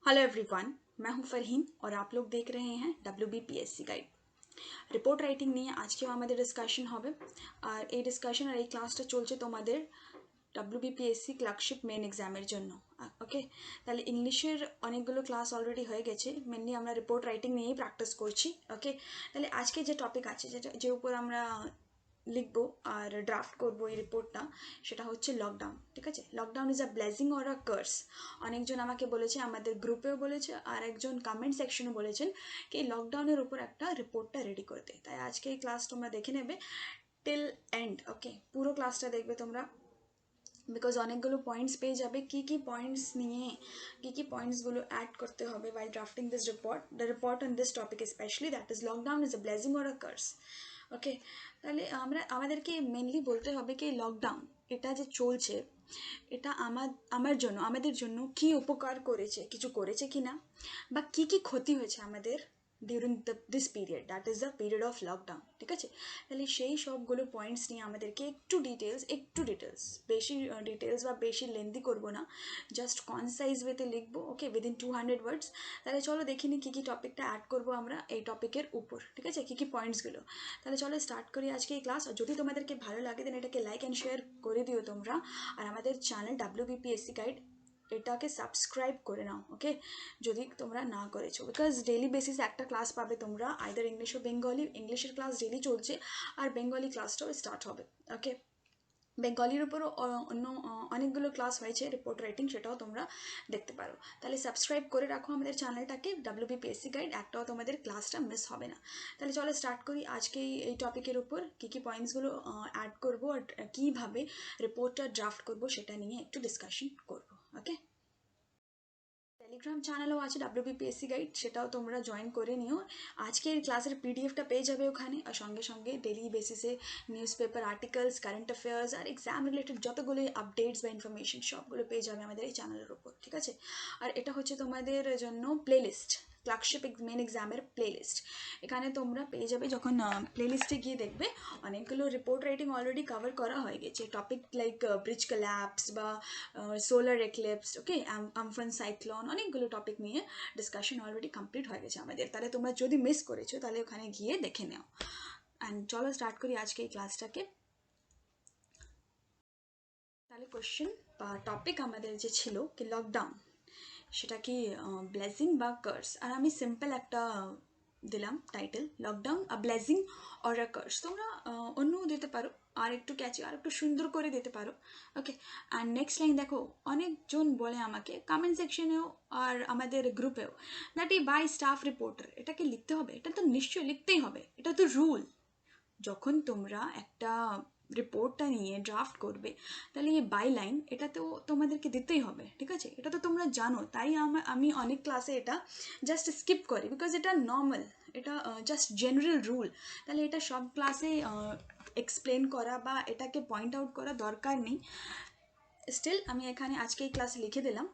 Hello everyone, मैं हूं फरहीन और आप लोग देख रहे हैं WBPSC গাইড। রিপোর্ট রাইটিং নিয়ে আজকেও আমাদের ডিসকাশন হবে। আর এই ডিসকাশন আর এই ক্লাসটা চলছে তোমাদের WBPSC ক্লার্কশিপ মেন এক্সামের জন্য। ওকে, তাহলে ইংলিশের অনেকগুলো ক্লাস অলরেডি হয়ে গেছে, মেনলি আমরা রিপোর্ট রাইটিং নিয়েই প্র্যাকটিস করছি। ওকে, তাহলে আজকে যে টপিক আছে যে উপর আমরা লিখবো আর ড্রাফট করবো এই রিপোর্টটা, সেটা হচ্ছে লকডাউন। ঠিক আছে, lockdown is a blessing or a curse. অনেকজন আমাকে বলেছে, আমাদের গ্রুপেও বলেছে, আর একজন কমেন্ট সেকশনে বলেছেন কি লকডাউনের উপর একটা রিপোর্টটা রেডি করতে। তাই আজকে এই ক্লাস তোমরা দেখে নেবে টিল এন্ড। ওকে, পুরো ক্লাসটা দেখবে তোমরা, বিকজ অনেকগুলো পয়েন্টস পেয়ে যাবে কি কি পয়েন্টস নিয়ে কি পয়েন্টসগুলো অ্যাড করতে হবে while drafting this report, the report on this topic especially, that is lockdown is a blessing or a curse. ওকে, তাহলে আমাদেরকে মেনলি বলতে হবে কি লকডাউন এটা যে চলছে এটা আমাদের জন্য কি উপকার করেছে, কিছু করেছে কি না, বা কি ক্ষতি হয়েছে আমাদের during this period, that is the period of lockdown. ঠিক আছে, তাহলে সেই সবগুলো পয়েন্টস নিয়ে আমাদেরকে একটু ডিটেলস, বেশি ডিটেলস বা বেশি লেন্দি করবো না, জাস্ট কনসাইজ ওয়েতে লিখবো। ওকে, উইদিন 200 ওয়ার্ডস। তাহলে চলো দেখে নিই কী টপিকটা অ্যাড করবো আমরা এই টপিকের উপর। ঠিক আছে, কী পয়েন্টসগুলো। তাহলে চলো স্টার্ট করি আজকে এই ক্লাস। আর যদি তোমাদেরকে ভালো লাগে দেন এটাকে লাইক অ্যান্ড শেয়ার করে দিও তোমরা। আর আমাদের চ্যানেল WBPSC গাইড এটাকে সাবস্ক্রাইব করে নাও। ওকে, যদি তোমরা না করেছো, বিকজ ডেইলি বেসিসে একটা ক্লাস পাবে তোমরা, আইদার ইংলিশ ও বেঙ্গলি। ইংলিশের ক্লাস ডেইলি চলছে আর বেঙ্গলি ক্লাসটাও স্টার্ট হবে। ওকে, বেঙ্গলির উপরও অন্য অনেকগুলো ক্লাস হয়েছে রিপোর্ট রাইটিং, সেটাও তোমরা দেখতে পারো। তাহলে সাবস্ক্রাইব করে রাখো আমাদের চ্যানেলটাকে WBPSC গাইড, একটাও তোমাদের ক্লাসটা মিস হবে না। তাহলে চলো স্টার্ট করি আজকে এই টপিকের উপর কী পয়েন্টসগুলো অ্যাড করবো আর কীভাবে রিপোর্টটা ড্রাফট করবো সেটা নিয়ে একটু ডিসকাশন করবো। ওকে, টেলিগ্রাম চ্যানেলও আছে WBPSC গাইড, সেটাও তোমরা জয়েন করে নিও। আজকের ক্লাসের PDFটা পেয়ে যাবে ওখানে, আর সঙ্গে সঙ্গে ডেলি বেসিসে newspaper articles, current affairs আর এক্সাম রিলেটেড যতগুলো আপডেটস বা ইনফরমেশন সবগুলো পেয়ে যাবে আমাদের এই চ্যানেলের উপর। ঠিক আছে, আর এটা হচ্ছে তোমাদের জন্য প্লেলিস্ট, ক্লার্কশিপ মেন এক্সামের প্লেলিস্ট। এখানে তোমরা পেয়ে যাবে, যখন প্লেলিস্টে গিয়ে দেখবে অনেকগুলো রিপোর্ট রাইটিং অলরেডি কভার করা হয়ে গেছে। টপিক লাইক ব্রিজ কোল্যাপস বা সোলার এক্লিপস, ওকে, আমফান সাইক্লোন, অনেকগুলো টপিক নিয়ে ডিসকাশন অলরেডি কমপ্লিট হয়ে গেছে আমাদের। তাহলে তোমরা যদি মিস করেছো তাহলে ওখানে গিয়ে দেখে নাও। অ্যান্ড চলো স্টার্ট করি আজকে এই ক্লাসটাকে। তাহলে কোশ্চেন বা টপিক আমাদের যে ছিল কি লকডাউন, সেটা কি ব্লেসিং বা কার্স। আর আমি সিম্পল একটা দিলাম title, lockdown a blessing or a curse. তোমরা অন্যও দিতে পারো, আর একটু ক্যাচি, আর একটু সুন্দর করে দিতে পারো। ওকে, আর নেক্সট লাইন দেখো, অনেকজন বলে আমাকে কমেন্ট সেকশনেও আর আমাদের গ্রুপেও, দ্যাট এই বাই স্টাফ রিপোর্টার, এটাকে লিখতে হবে। এটা তো নিশ্চয়ই লিখতেই হবে, এটা তো রুল। যখন তোমরা একটা রিপোর্টটা নিয়ে ড্রাফট করবে তাহলে এই বাই লাইন এটা তো তোমাদেরকে দিতেই হবে। ঠিক আছে, এটা তো তোমরা জানো, তাই আমি অনেক ক্লাসে এটা জাস্ট স্কিপ করি, বিকজ এটা নর্মাল, এটা জাস্ট জেনারেল রুল। তাহলে এটা সব ক্লাসে এক্সপ্লেন করা বা এটাকে পয়েন্ট আউট করা দরকার নেই। স্টিল আমি এখানে আজকে এই ক্লাসে লিখে দিলাম।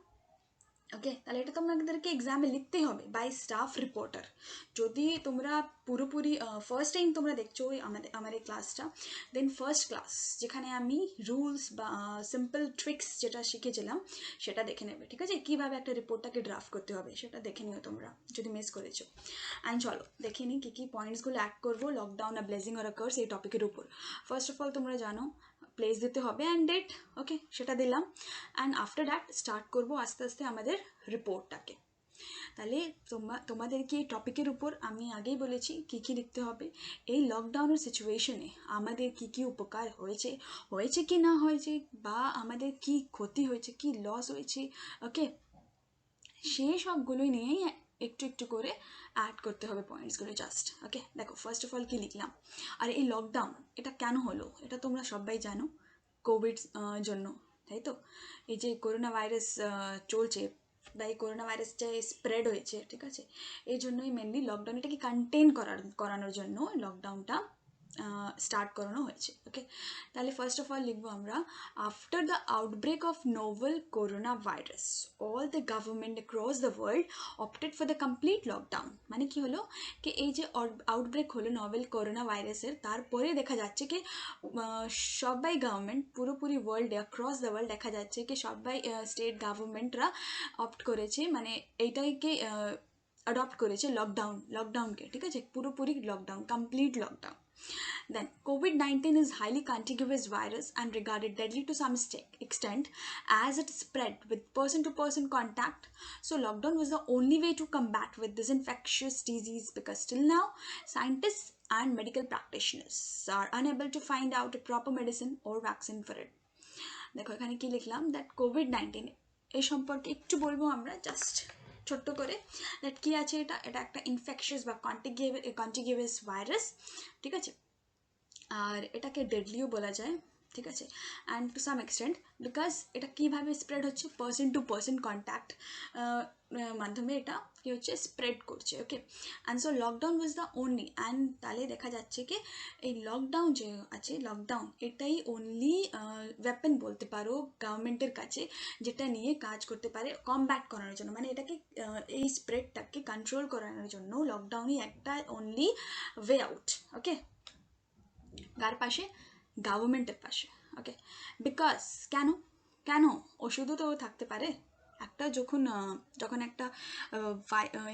ওকে, তাহলে এটা তোমাদেরকে এক্সামে লিখতেই হবে বাই স্টাফ রিপোর্টার। যদি তোমরা পুরোপুরি ফার্স্ট টাইম তোমরা দেখছো আমার এই ক্লাসটা, দেন ফার্স্ট ক্লাস যেখানে আমি রুলস বা সিম্পল ট্রিক্স যেটা শিখেছিলাম সেটা দেখে নেবে। ঠিক আছে, কীভাবে একটা রিপোর্টটাকে ড্রাফট করতে হবে সেটা দেখে নিও তোমরা যদি মিস করেছো। অ্যান্ড চলো দেখে নিই কী পয়েন্টসগুলো অ্যাড করবো লকডাউন আর ব্লেসিং অর আ কার্স এই টপিকের উপর। ফার্স্ট অফ অল তোমরা জানো প্লেস দিতে হবে অ্যান্ড ডেট। ওকে, সেটা দিলাম। অ্যান্ড আফটার দ্যাট স্টার্ট করবো আস্তে আস্তে আমাদের রিপোর্টটাকে। তাহলে তোমাদেরকে এই টপিকের উপর আমি আগেই বলেছি কী লিখতে হবে। এই লকডাউনের সিচুয়েশনে আমাদের কী উপকার হয়েছে কি না হয়েছে, বা আমাদের কি ক্ষতি হয়েছে, কি লস হয়েছে। ওকে, সেই সবগুলোই নিয়েই একটু একটু করে অ্যাড করতে হবে পয়েন্টসগুলো জাস্ট। ওকে, দেখো ফার্স্ট অফ অল কী লিখলাম। আর এই লকডাউন এটা কেন হলো এটা তোমরা সবাই জানো, কোভিড জন্য, তাই তো। এই যে করোনা ভাইরাস চলছে বা এই করোনা ভাইরাস যে স্প্রেড হয়েছে, ঠিক আছে, এই জন্যই মেনলি লকডাউন, এটাকে কন্টেন করানোর জন্য লকডাউনটা স্টার্ট করানো হয়েছে। ওকে, তাহলে ফার্স্ট অফ অল লিখবো আমরা, after the outbreak of novel corona virus all the government across the world opted for the complete lockdown. মানে কি হলো কি এই যে আউটব্রেক হলো নোভেল করোনা ভাইরাসের, তারপরে দেখা যাচ্ছে কি সবাই গভর্নমেন্ট পুরোপুরি ওয়ার্ল্ডে অ্যাক্রস দ্য ওয়ার্ল্ড দেখা যাচ্ছে কি সবাই স্টেট গভর্নমেন্টরা অপ্ট করেছে, মানে এইটাকে অ্যাডপ্ট করেছে লকডাউনকে, ঠিক আছে, পুরোপুরি lockdown, complete lockdown. Then, COVID-19 is highly contagious virus and regarded deadly to some extent as it spread with person-to-person contact. So, lockdown was the only way to combat with this infectious disease because till now, scientists and medical practitioners are unable to find out a proper medicine or vaccine for it. দেখো এখানে কি লিখলাম, that COVID-19 এই সম্পর্কে একটু বলবো আমরা just ছোট্ট করে, দ্যাট কি আছে, এটা একটা ইনফেকশাস বা কন্টিগিয়াস ভাইরাস, ঠিক আছে, আর এটাকে ডেডলিও বলা যায়, ঠিক আছে, and to some extent because এটা কীভাবে স্প্রেড হচ্ছে, পার্সন টু পার্সন কন্ট্যাক্ট মাধ্যমে এটা কী হচ্ছে স্প্রেড করছে। Okay, and so lockdown was the only, and তাহলে দেখা যাচ্ছে কি এই লকডাউন যে আছে, লকডাউন এটাই অনলি ওয়েপন বলতে পারো গভর্নমেন্টের কাছে, যেটা নিয়ে কাজ করতে পারে কমব্যাট করানোর জন্য, মানে এটাকে এই স্প্রেডটাকে কন্ট্রোল করানোর জন্য লকডাউনই একটা অনলি ওয়ে আউট। ওকে, কার পাশে, গভর্নমেন্টের পাশে। ওকে, বিকজ কেন কেন ওষুধও তো থাকতে পারে, একটা যখন একটা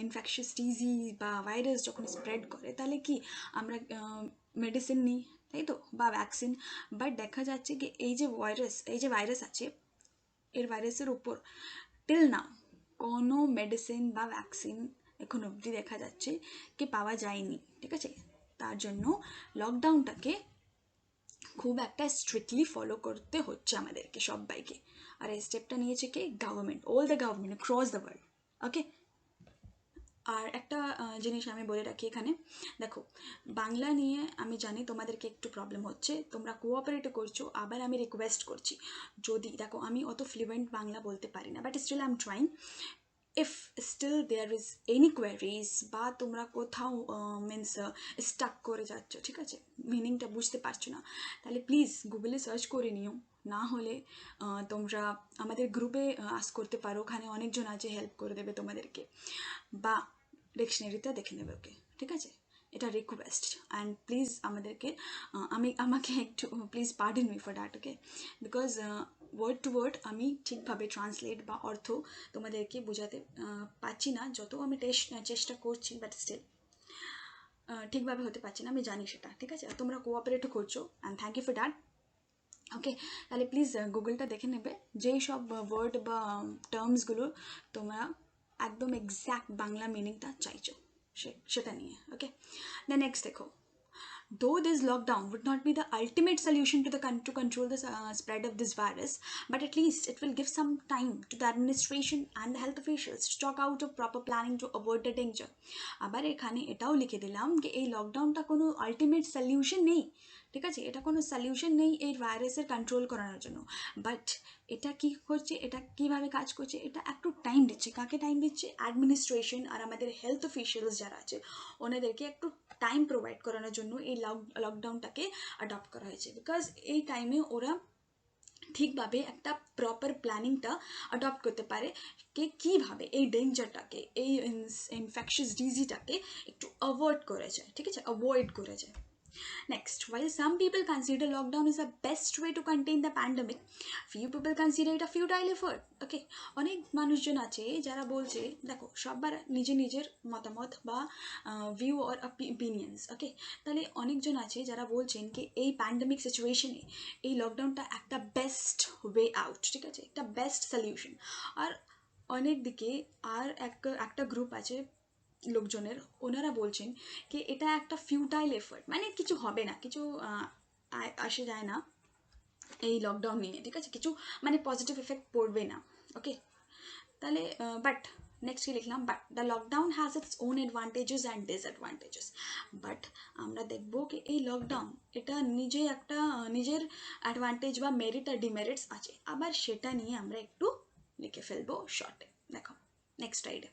ইনফেকশাস ডিজিজ বা ভাইরাস যখন স্প্রেড করে তাহলে কি আমরা মেডিসিন নিই, তাই তো, বা ভ্যাকসিন, বাট দেখা যাচ্ছে কি এই যে ভাইরাস আছে, এর ভাইরাসের উপর টিল নাও কোনো মেডিসিন বা ভ্যাকসিন এখন অবধি দেখা যাচ্ছে কি পাওয়া যায়নি, ঠিক আছে, তার জন্য লকডাউনটাকে খুব একটা স্ট্রিক্টলি ফলো করতে হচ্ছে আমাদেরকে সবাইকে, আর এই স্টেপটা নিয়েছে কি government, all the government across the world. Okay, আর একটা জিনিস আমি বলে রাখি এখানে, দেখো বাংলা নিয়ে আমি জানি তোমাদেরকে একটু প্রবলেম হচ্ছে, তোমরা কোঅপারেট করছো, আবার আমি রিকোয়েস্ট করছি, যদি দেখো আমি অত ফ্লুয়েন্ট বাংলা বলতে পারি না, but still I am trying, if still there is any queries বা তোমরা কোথাও মিনস স্টাক করে যাচ্ছ, ঠিক আছে, মিনিংটা বুঝতে পারছো না, তাহলে প্লিজ গুগলে সার্চ করে নিও, না হলে তোমরা আমাদের গ্রুপে আস্ক করতে পারো, ওখানে অনেকজন আছে হেল্প করে দেবে তোমাদেরকে, বা ডিকশনারিতে দেখে নেবে। ওকে, ঠিক আছে, এটা রিকোয়েস্ট, অ্যান্ড প্লিজ আমাকে একটু please pardon me for that. Okay, because word to word আমি ঠিকভাবে ট্রান্সলেট বা অর্থ তোমাদেরকে বোঝাতে পারছি না, যত আমি চেষ্টা করছি, বাট স্টিল ঠিকভাবে হতে পারছি না, আমি জানি সেটা, ঠিক আছে, তোমরা কোঅপারেটও করছো, and thank you for that. Okay, তাহলে প্লিজ গুগলটা দেখে নেবে, যেই সব ওয়ার্ড বা টার্মসগুলো তোমরা একদম এক্স্যাক্ট বাংলা মিনিংটা চাইছো সেটা নিয়ে। ওকে, দ্য নেক্সট দেখো, though this lockdown would not be the ultimate solution to control the spread of this virus, but at least it will give some time to the administration and the health officials to chalk out a proper planning to avoid the danger. আবার এখানে এটাও লিখে দিলাম যে এই লকডাউনটা কোনো ultimate solution নেই, ঠিক আছে, এটা কোনো সলিউশন নেই এই ভাইরাসের কন্ট্রোল করানোর জন্য, বাট এটা কি করছে, এটা কিভাবে কাজ করছে, এটা একটু টাইম দিচ্ছে, কাকে টাইম দিচ্ছে, অ্যাডমিনিস্ট্রেশন আর আমাদের হেলথ অফিসিয়ালস যারা আছে ওনাদেরকে একটু টাইম প্রোভাইড করানোর জন্য এই লকডাউনটাকে অ্যাডপ্ট করা হয়েছে, বিকজ এই টাইমে ওরা ঠিকভাবে একটা প্রপার প্ল্যানিংটা অ্যাডপ্ট করতে পারে কে কীভাবে এই ডেঞ্জারটাকে, এই ইনফেকশাস ডিজিজটাকে একটু অ্যাভয়েড করে যায়, ঠিক আছে, অ্যাভয়েড করে যায়। Next, while some people consider lockdown is the best way to contain the pandemic, few people consider it a futile effort. Okay, অনেক মানুষজন আছে যারা বলছে, দেখো সবার নিজের মতামত বা ভিউ অর অপিনিয়ন্স। ওকে, তাহলে অনেকজন আছে যারা বলছেন কি এই প্যান্ডেমিক সিচুয়েশনে এই লকডাউনটা একটা বেস্ট ওয়ে আউট, ঠিক আছে, একটা বেস্ট সলিউশন, আর অনেক দিকে আর একটা গ্রুপ আছে লোকজনের, ওনারা বলছেন কি এটা একটা ফিউটাইল এফার্ট, মানে কিছু হবে না, কিছু আসে যায় না এই লকডাউন নিয়ে, ঠিক আছে, কিছু মানে পজিটিভ এফেক্ট পড়বে না। ওকে, তাহলে বাট নেক্সট কি লিখলাম, but the lockdown has its own advantages and disadvantages, but আমরা দেখবো কি এই লকডাউন এটা নিজেই একটা নিজের অ্যাডভান্টেজ বা মেরিট আর ডিমেরিটস আছে, আবার সেটা নিয়ে আমরা একটু লিখে ফেলবো শর্টে। দেখো নেক্সট স্লাইডে,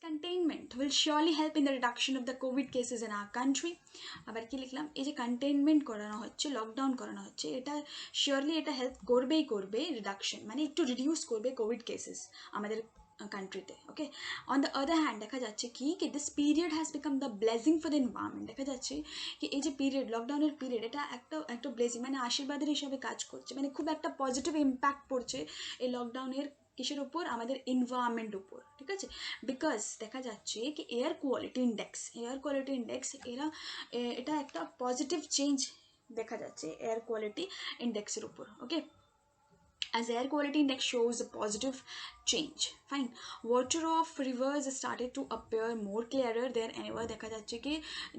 Containment will surely help in the reduction of the COVID cases in our country. আবার কি লিখলাম, এই যে কন্টেইনমেন্ট করানো হচ্ছে, লকডাউন করানো হচ্ছে, এটা শিওরলি এটা হেল্প করবে রিডাকশন, মানে একটু রিডিউস করবে কোভিড কেসেস আমাদের কান্ট্রিতে। ওকে, অন দ্য আদার হ্যান্ড দেখা যাচ্ছে কি this period has become the blessing for the environment. দেখা যাচ্ছে কি এই যে পিরিয়ড, লকডাউনের পিরিয়ড, এটা একটা ব্লেসিং, মানে আশীর্বাদের হিসাবে কাজ করছে, মানে খুব একটা পজিটিভ ইম্প্যাক্ট পড়ছে এই লকডাউনের কিসের উপর, আমাদের এনভায়রনমেন্ট উপর। ঠিক আছে, বিকজ দেখা যাচ্ছে কি এয়ার কোয়ালিটি ইন্ডেক্স এটা একটা পজিটিভ চেঞ্জ দেখা যাচ্ছে এয়ার কোয়ালিটি ইন্ডেক্সের উপর। ওকে, as air quality index shows a positive change. Fine, water of rivers started to appear more clearer than ever. দেখা যাচ্ছে কি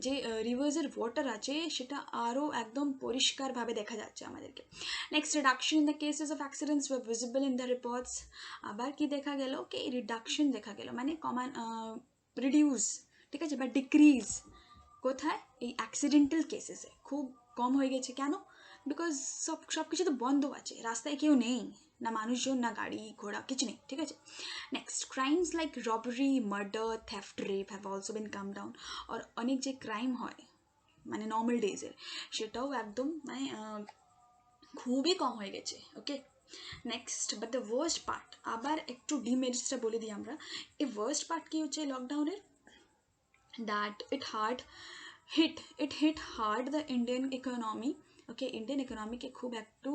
যে রিভার্সের ওয়াটার আছে সেটা আরও একদম পরিষ্কারভাবে দেখা যাচ্ছে আমাদেরকে। Next, reduction in the cases of accidents were visible in the reports. আবার কি দেখা গেল কি রিডাকশন দেখা গেল, মানে রিডিউস, ঠিক আছে, বা ডিক্রিজ কোথায়, এই অ্যাক্সিডেন্টাল কেসেসে খুব কম হয়ে গেছে। কেন? বিকজ সব কিছু তো বন্ধ আছে, রাস্তায় কেউ নেই, না মানুষজন, না গাড়ি ঘোড়া, কিছু নেই। ঠিক আছে, next, crimes like robbery, murder, theft, rape have also been come down. আর অনেক যে ক্রাইম হয় মানে নর্মাল ডেজের, সেটাও একদম মানে খুবই কম হয়ে গেছে। Okay, next, but the worst part, আবার একটু ডিমেরিটসটা বলে দিই আমরা। এই ওয়ার্স্ট পার্ট কি হচ্ছে লকডাউনের, that it hit hard the Indian economy. Okay, Indian ইকোনমিকে খুব একটু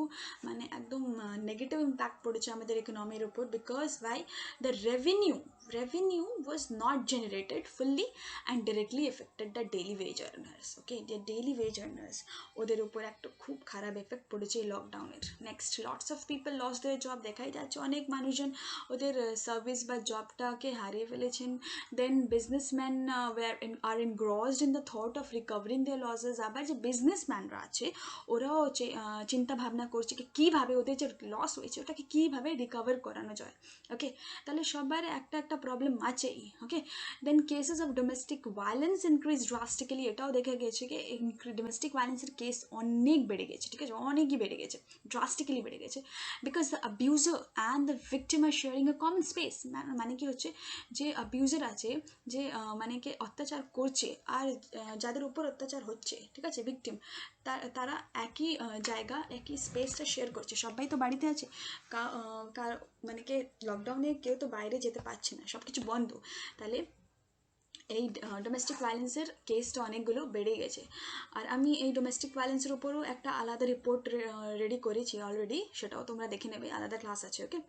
মানে একদম নেগেটিভ ইম্প্যাক্ট পড়েছে আমাদের ইকোনমির উপর। Because Y, the revenue was not generated fully and directly affected the daily wage earners. ওকে, যে ডেইলি ওয়েজ আর্নার্স, ওদের উপর একটা খুব খারাপ এফেক্ট পড়েছে এই লকডাউনের। Next, lots of people loss their job. দেখাই যাচ্ছে অনেক মানুষজন ওদের সার্ভিস বা জবটাকে হারিয়ে ফেলেছেন। Then businessman are engrossed in the thought of recovering their losses. আবার যে বিজনেসম্যানরা আছে ওরাও চিন্তা ভাবনা করছে কি কীভাবে ওদের যে লস হয়েছে ওটাকে কীভাবে রিকভার করানো যায়। ওকে, তাহলে সবার একটা প্রবলেম আছেই। Okay, then cases of domestic violence increase drastically. এটাও দেখা গেছে কি ডোমেস্টিক ভায়োলেন্সের কেস অনেক বেড়ে গেছে। ঠিক আছে, অনেকই বেড়ে গেছে, ড্রাস্টিক্যালি বেড়ে গেছে। Because the abuser and the victim are sharing a common space. মানে কি হচ্ছে, যে অ্যাবিউজার আছে, যে মানে কি অত্যাচার করছে, আর যাদের উপর অত্যাচার হচ্ছে, ঠিক আছে, ভিকটিম, তারা একই জায়গা, একই স্পেসটা শেয়ার করছে। সবাই তো বাড়িতে আছে, মানে কি লকডাউনে কেউ তো বাইরে যেতে পারছে না, সব কিছু বন্ধ। তাহলে এই ডোমেস্টিক ভায়োলেন্সের কেসটা অনেকগুলো বেড়ে গেছে। আর আমি এই ডোমেস্টিক ভায়োলেন্সের উপরও একটা আলাদা রিপোর্ট রেডি করেছি অলরেডি, সেটাও তোমরা দেখে নেবে, আলাদা ক্লাস আছে। Okay,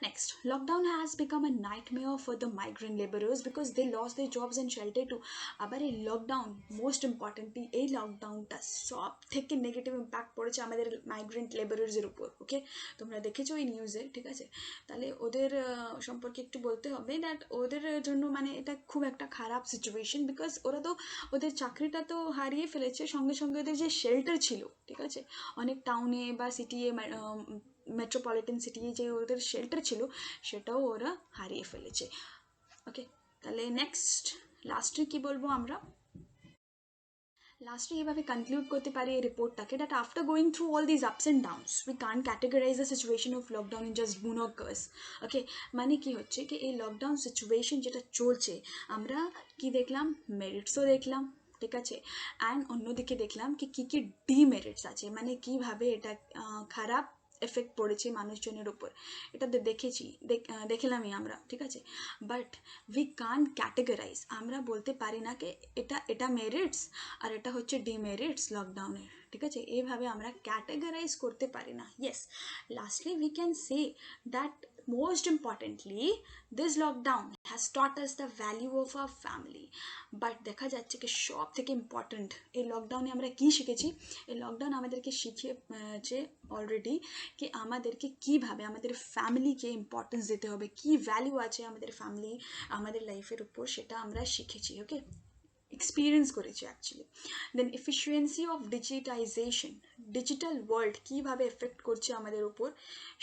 next, lockdown has become a nightmare for the migrant labourers because they lose their jobs and shelter too. আবার এই লকডাউন, মোস্ট ইম্পর্টেন্টলি এই লকডাউনটা সব থেকে নেগেটিভ ইম্প্যাক্ট পড়েছে আমাদের মাইগ্রেন্ট লেবারার্সের উপর। ওকে, তোমরা দেখেছো এই নিউজে, ঠিক আছে, তাহলে ওদের সম্পর্কে একটু বলতে হবে দ্যাট ওদের জন্য মানে এটা খুব একটা খারাপ সিচুয়েশন। বিকজ ওরা তো ওদের চাকরিটা তো হারিয়ে ফেলেছে, সঙ্গে সঙ্গে ওদের যে শেল্টার ছিল, ঠিক আছে, অনেক টাউনে বা সিটিয়ে, মেট্রোপলিটন সিটি যে ওদের শেল্টার ছিল সেটাও ওরা হারিয়ে ফেলেছে। ওকে, তাহলে নেক্সট লাস্টে কি বলবো আমরা, লাস্টে এভাবে কনক্লুড করতে পারি এই রিপোর্টটাকে, that after going through all these ups and downs we can't categorise the situation of lockdown in just boon or curse. Okay, মানে কি হচ্ছে কি এই লকডাউন সিচুয়েশন যেটা চলছে, আমরা কি দেখলাম, মেরিটসও দেখলাম, ঠিক আছে, অ্যান্ড অন্যদিকে দেখলাম কি কী ডিমেরিটস আছে, মানে কীভাবে এটা খারাপ এফেক্ট পড়েছে মানুষজনের উপর, এটা দেখলামই আমরা, ঠিক আছে। বাট উই কান্ট ক্যাটেগরাইজ, আমরা বলতে পারি না কি এটা মেরিটস আর এটা হচ্ছে ডিমেরিটস লকডাউনের, ঠিক আছে, এইভাবে আমরা ক্যাটেগরাইজ করতে পারি না। Yes, lastly we can say that most importantly this lockdown has taught us the value of our family. But দেখা যাচ্ছে কি সব থেকে ইম্পর্ট্যান্ট এই লকডাউনে আমরা কি শিখেছি, এই লকডাউন আমাদেরকে শিখিয়েছে অলরেডি কি আমাদেরকে কীভাবে আমাদের ফ্যামিলিকে ইম্পর্টেন্স দিতে হবে, কি ভ্যালু আছে আমাদের ফ্যামিলি আমাদের লাইফের উপর, সেটা আমরা শিখেছি। ওকে, এক্সপিরিয়েন্স করেছি actually. Then efficiency of digital world কীভাবে এফেক্ট করছে আমাদের উপর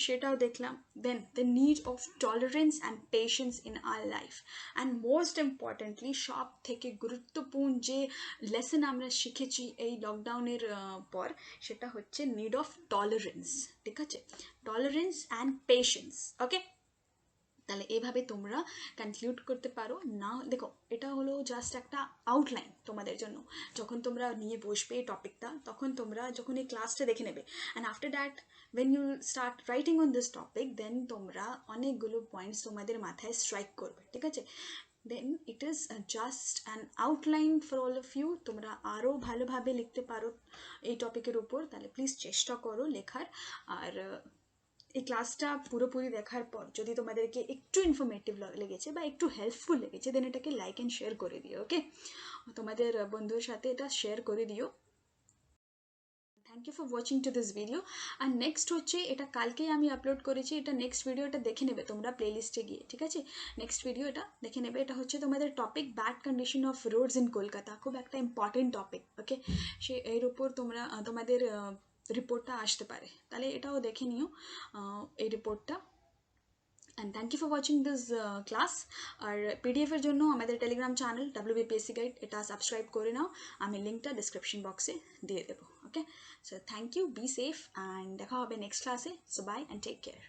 সেটাও দেখলাম। Then the need of tolerance and patience in our life, and most importantly সব থেকে গুরুত্বপূর্ণ যে লেসন আমরা শিখেছি এই লকডাউনের পর, সেটা হচ্ছে নিড অফ টলারেন্স, ঠিক আছে, টলারেন্স অ্যান্ড পেশেন্স। ওকে, তাহলে এভাবে তোমরা কনক্লুড করতে পারো। না দেখো, এটা হলো জাস্ট একটা আউটলাইন তোমাদের জন্য। যখন তোমরা নিয়ে বসবে এই টপিকটা, তখন তোমরা যখন এই ক্লাসটা দেখে নেবে, and after that when you start writing on this topic, then তোমরা অনেকগুলো পয়েন্টস তোমাদের মাথায় স্ট্রাইক করবে, ঠিক আছে? Then it is just an outline for all of you. তোমরা আরও ভালোভাবে লিখতে পারো এই টপিকের উপর, তাহলে প্লিজ চেষ্টা করো লেখার। আর এই ক্লাসটা পুরোপুরি দেখার পর যদি তোমাদেরকে একটু ইনফরমেটিভ লেগেছে বা একটু হেল্পফুল লেগেছে, দেন এটাকে লাইক অ্যান্ড শেয়ার করে দিও, ওকে? তোমাদের বন্ধুর সাথে এটা শেয়ার করে দিও। Thank you for watching to this video. আর নেক্সট হচ্ছে, এটা কালকেই আমি আপলোড করেছি, এটা নেক্সট ভিডিও, এটা দেখে নেবে তোমরা প্লেলিস্টে গিয়ে, ঠিক আছে? নেক্সট ভিডিও এটা দেখে নেবে। এটা হচ্ছে তোমাদের topic bad condition of Rhodes in Kolkata, খুব একটা ইম্পর্টেন্ট টপিক, ওকে? এর উপর তোমরা তোমাদের রিপোর্টটা আসতে পারে, তাহলে এটাও দেখে নিও এই রিপোর্টটা। And thank you for watching this class. আর পিডিএফের জন্য আমাদের টেলিগ্রাম চ্যানেল WBPSC গাইড, এটা সাবস্ক্রাইব করে নাও, আমি লিঙ্কটা ডিসক্রিপশন বক্সে দিয়ে দেবো, okay? So thank you, be safe, and দেখা হবে নেক্সট ক্লাসে। So bye and take care.